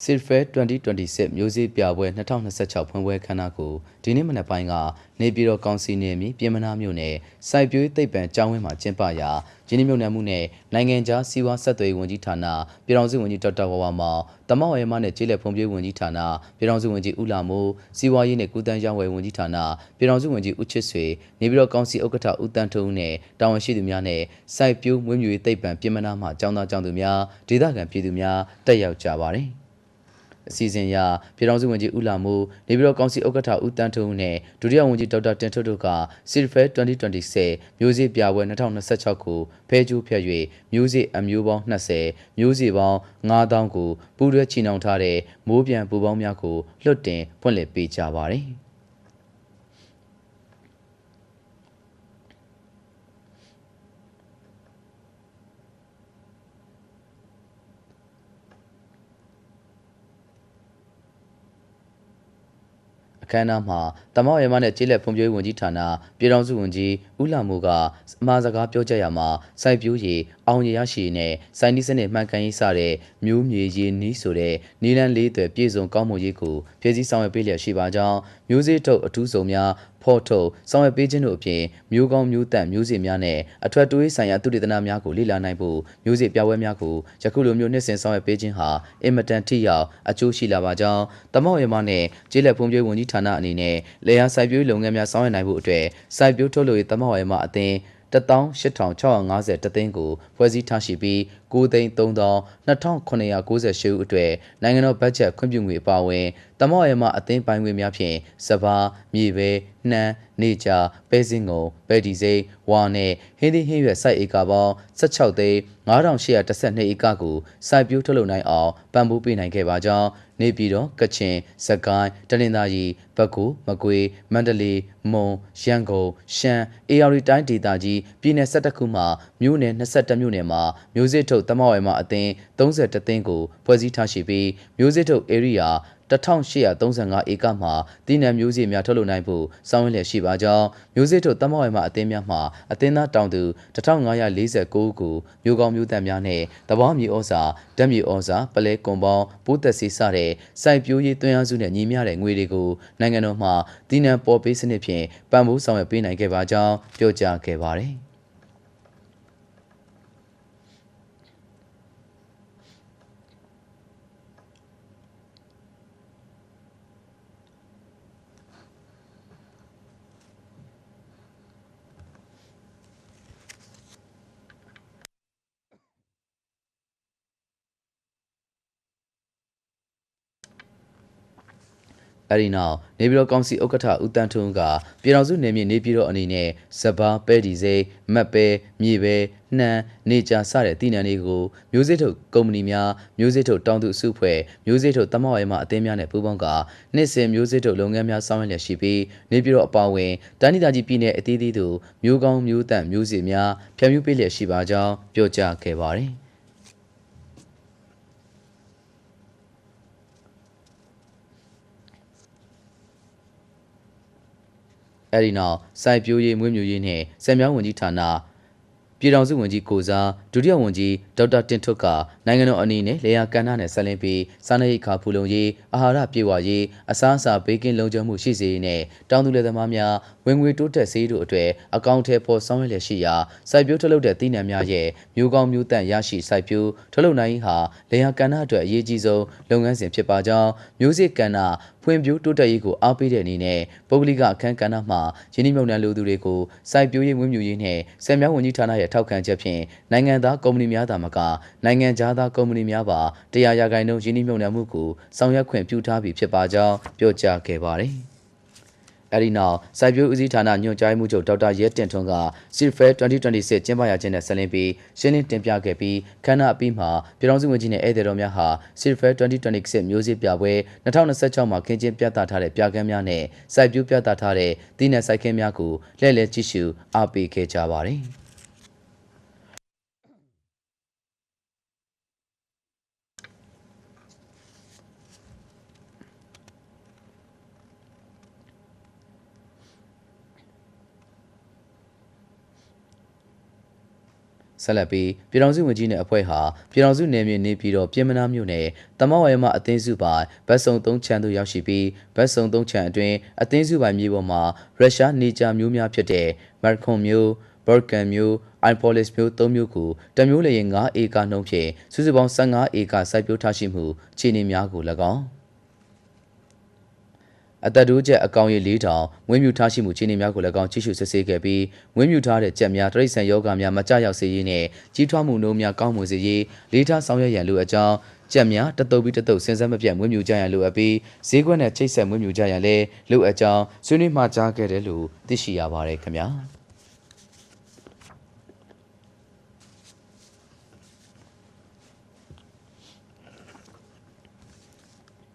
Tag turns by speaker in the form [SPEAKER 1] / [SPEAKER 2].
[SPEAKER 1] Silver 2026မျိုးစေ့ပြပွဲ2026ဖွင့်ပွဲခမ်းနားကိုဒီနေ့မနက်ပိုင်းကနေပြည်တော်ကောင်စီနယ်မြေပြည်မနာမြို့နယ်စိုက်ပျိုးသိပ္ပံကျောင်းဝင်းမှာကျင်းပရာရင်းနှီးမြှုပ်နှံမှုနဲ့နိုင်ငံခြားစီးပွားဆက်သွယ်ရေးဝန်ကြီးဌာနပြည်ထောင်စုဝန်ကြီးဒေါက်တာဝဝမောင်တမောက်ရဲမနဲ့ကျေးလက်ဖွံ့ဖြိုးဝန်ကြီးဌာနပြည်ထောင်စုဝန်ကြီးဦးလာမိုးစီးပွားရေးနဲ့ကုသန်းရောင်းဝယ်ဝန်ကြီးဌာနပြည်ထောင်စုဝန်ကြီးဦးချစ်ဆွေနေပြည်တော်ကောင်စီဥက္ကဋ္ဌဦးတန်းထွန်းနဲ့တာဝန်ရှိသူများနဲ့စိုက်ပျိုးမွေးမြူရေးသိပ္ပံပြည်မနာမှကျောင်းသားကျောင်းသူများဒေသခံပြည်သူများတက်ရောက်ကြပါတယ်အစီအစဉ်အရပြည်ထောင်စုဝန်ကြီးဦးလာမိုးနေပြည်တော်ကောင်စီဥက္ကဋ္ဌဦးတန်းထွန်းနဲ့ဒုတိယဝန်ကြီးဒေါက်တာတင်ထွတ်တို့က Silver 2026မျိုးစေ့ပြပွဲ2026ကိုဖဲကျိုးဖြတ်၍မျိုးစေ့အမျိုးပေါင်း20မျိုးစေ့ပေါင်း9000ကိုပူးတွဲချီနှောင်ထားတဲ့မိုးပြန်ပူပေါင်းများကိုလွတ်တင်ဖွင့်လှစ်ပေးကြပါတယ်အခမ်းအနားမှာတမောက်ရဲမနဲ့ကျေးလက်ဖွံ့ဖြိုးရေးဝန်ကြီးဌာနပြည်ထောင်စုဝန်ကြီးဦးလာမိုးကအမှားစကားပြောကြရမှာစိုက်ပျိုးရေးအောင်ရရှိနဲ့စိုင်းနီးစနစ်မှန်ကန်ရေးစတဲ့မျိုးမြေရေးနီးဆိုတဲ့နီလန်းလေးတွေပြည်စုံကောင်းမွန်ရေးကိုဖြည့်ဆည်းဆောင်ရွက်ပေးလျက်ရှိပါကြောင်းမျိုးစေ့ထုတ်အထူးဆောင်များဖော်ထုတ်ဆောင်ရွက်ပေးခြင်းတို့အပြင်မျိုးကောင်းမျိုးတန့်မျိုးစေ့များနဲ့အထွတ်တွေးဆိုင်ရာသုတေသနများကိုလေ့လာနိုင်ဖို့မျိုးစေ့ပြပွဲများကိုယခုလိုမျိုးနှစ်စဉ်ဆောင်ရွက်ပေးခြင်းဟာအင်မတန်ထိရောက်အကျိုးရှိလာပါကြောင်းတမောက်ရဲမနဲ့ကျေးလက်ဖွံ့ဖြိုးရေးဝန်ကြီးဌာနအနေနဲ့လေယာစိုက်ပျိုးရေးလုပ်ငန်းများဆောင်ရွက်နိုင်ဖို့အတွက်စိုက်ပျိုးထုတ်လုပ်ရေးတမောက်ရဲမအသင်း18650တသိန်းကိုဖွဲ့စည်းထားရှိပြီး9,300,2998ဦးအတွက်နိုင်ငံတော်ဘတ်ဂျက်ခွင့်ပြုငွေအပါအဝင်တမောက်ရဲမအသင်းပိုင်ငွေများဖြင့်စပါးမြေပဲနှမ်းနေကြပဲစင်းငုံပဲဒီစိမ်းဝါနဲ့ဟင်းသီးဟင်းရွက်စိုက်ဧကပေါင်း16သိန်း9812ဧကကိုစိုက်ပျိုးထုတ်လုပ်နိုင်အောင်ပံ့ပိုးပေးနိုင်ခဲ့ပါကြောင်းနေပြည်တော်ကချင်စကိုင်းတနင်္သာရီပဲခူးမကွေးမန္တလေးမွန်ရန်ကုန်ရှမ်းအေရရီတိုင်းဒေသကြီးပြည်내12ခုမှမြို့နယ်22မြို့နယ်မှာမျိုးစေ့ထုတ်တမောက်ရဲမအသင်း31သိန်းကိုဖွဲ့စည်းထားရှိပြီးမျိုးစေ့ထုတ် area 1835ဧကမှာတည်နှံမျိုးစေ့များထုတ်လုပ်နိုင်ဖို့စောင့်ရလျက်ရှိပါကြောင်းမျိုးစေ့ထုတ်တမောက်ရဲမအသင်းများမှအသင်းသားတောင်သူ1549ဦးကိုမျိုးကောင်းမျိုးတန့်များနဲ့တဘောမြေဩဇာဓာတ်မြေဩဇာပလဲကွန်ပေါင်းပိုးသက်စီစတဲ့စိုက်ပျိုးရေးသွင်းအားစုနဲ့ညီမျှတဲ့ငွေတွေကိုနိုင်ငံတော်မှတည်နှံပေါ်ပေးစနစ်ဖြင့်ပံ့ပိုးဆောင်ရွက်ပေးနိုင်ခဲ့ပါကြောင်းပြောကြားခဲ့ပါတယ်အဲ့ဒီနောက်နေပြည်တော်ကောင်စီဥက္ကဋ္ဌဦးတန်းထွန်းကပြည်ထောင်စုနယ်မြေနေပြည်တော်အနေနဲ့စပါးပဲဒီစိမ်းမတ်ပဲမြေပဲနှမ်းနေကြစတဲ့တည်နှံတွေကိုမျိုးစေ့ထုတ်ကုမ္ပဏီများမျိုးစေ့ထုတ်တောင်သူအစုဖွဲ့မျိုးစေ့ထုတ်တမောက်ရဲမအသင်းများနဲ့ပူးပေါင်းကနှစ်စဉ်မျိုးစေ့ထုတ်လုပ်ငန်းများဆောင်ရွက်လျက်ရှိပြီးနေပြည်တော်အပါအဝင်တိုင်းဒေသကြီးပြည်내အသီးသီးသို့မျိုးကောင်းမျိုးတန့်မျိုးစေ့များဖြန့်ဖြူးပေးလျက်ရှိပါကြောင်းပြောကြားခဲ့ပါတယ်အဲ့ဒီနောက်စိုက်ပျိုးရေးမွေးမြူရေးနဲ့ဆယ်မြောင်းဝန်ကြီးဌာနပြည်ထောင်စုဝန်ကြီးကိုစားဒုတိယဝန်ကြီးဒေါက်တာတင်ထွတ်ကနိုင်ငံတော်အနေနဲ့လေယာကဏ္ဍနဲ့ဆက်လင်းပြီးစားနပ်ရိက္ခာဖူလုံရေးအာဟာရပြည့်ဝရေးအစားအစာဘေးကင်းလုံခြုံမှုရှိစေရေးနဲ့တောင်သူလယ်သမားများဝင်ငွေတိုးတက်စေတို့အတွက်အကောင့်ထဲပေါ်ဆောင်ရွက်လျက်ရှိရာစိုက်ပျိုးထုတ်လုပ်တဲ့သီးနှံများရဲ့မျိုးကောင်းမျိုးတန့်ရရှိစိုက်ပျိုးထုတ်လုပ်နိုင်ရေးဟာလေယာကဏ္ဍအတွက်အရေးကြီးဆုံးလုပ်ငန်းစဉ်ဖြစ်ပါကြောင်းမျိုးစေ့ကဏ္ဍဖွံ့ဖြိုးတိုးတက်ရေးကိုအားပေးတဲ့အနေနဲ့ပုဂ္ဂလိကအခမ်းကဏ္ဍမှာရင်းနှီးမြှုပ်နှံလိုသူတွေကိုစိုက်ပျိုးရေးမွေးမြူရေးနဲ့ဆယ်မြောင်းဝန်ကြီးဌာနရဲ့ထောက်ခံချက်ဖြင့်နိုင်ငံသားကုမ္ပဏီများသာမကနိုင်ငံခြားသားကုမ္ပဏီများပါ100%ရင်းနှီးမြှုပ်နှံမှုကိုဆောင်ရွက်ခွင့်ပြုထားပြီးဖြစ်ပါကြောင်းပြောကြားခဲ့ပါတယ်အဲဒီနောက်စိုက်ပျိုးဦးစီးဌာနညွှန်ကြားမှုချုပ်ဒေါက်တာရဲတင့်ထွန်းက Silver 2026ကျင်းပရခြင်းနဲ့ဆက်လင်းပြီးရှင်းလင်းတင်ပြခဲ့ပြီးခမ်းနားအပြီးမှာပြည်ထောင်စုဝန်ကြီးနဲ့ဧည့်သည်တော်များဟာ Silver 2026မျိုးစေ့ပြပွဲ2026မှာခင်းကျင်းပြသထားတဲ့ပြကမ်းများနဲ့စိုက်ပျိုးပြသထားတဲ့တည်နှံစိုက်ခင်းများကိုလှည့်လည်ကြည့်ရှုအားပေးခဲ့ကြပါတယ်စ ဆက်လက်ပြီးပြည်ထောင်စုဝန်ကြီးနဲ့အဖွဲ့ဟာပြည်ထောင်စုနယ်မြေနေပြည်တော်ပြင်မနာမြို့နယ်တမောက်ဝဲမှအသင်းစုပိုင်ဗတ်စုံ3ချမ်းသို့ရောက်ရှိပြီးဗတ်စုံ3ချမ်းအတွင်းအသင်းစုပိုင်မြေပေါ်မှာရုရှားနေကြမျိုးများဖြစ်တဲ့မက်ခွန်မျိုးဘော့ကန်မျိုးအိုင်ပိုလစ်မျိုး3မျိုးကိုတမျိုးလျင်9ဧကနှုန်းဖြင့်စုစုပေါင်း15ဧကစိုက်ပျိုးထားရှိမှုခြေနေများကို၎င်းအသက်တိုးချက်အကောင်ရေ4000ဝင်းမြူထားရှိမှုခြေနေများကို၎င်းကြီးစုစစ်ဆေးခဲ့ပြီးဝင်းမြူထားတဲ့ကြက်များတရိတ်ဆန်ယောဂများမကြရောက်စေရေးနှင့်ကြီးထွားမှုနှုန်းများကောင်းမွန်စေရေးလေးထားဆောင်ရွက်ရန်လိုအပ်ကြောင်းကြက်များတတုပ်ပြီးတတုပ်စဉ်ဆက်မပြတ်ဝင်းမြူကြရန်လိုအပ်ပြီးဈေးကွက်နဲ့ချိတ်ဆက်ဝင်းမြူကြရန်လည်းလိုအပ်ကြောင်းဆွေးနွေးမှာကြားခဲ့တယ်လို့သိရှိရပါတယ်ခင်ဗျာ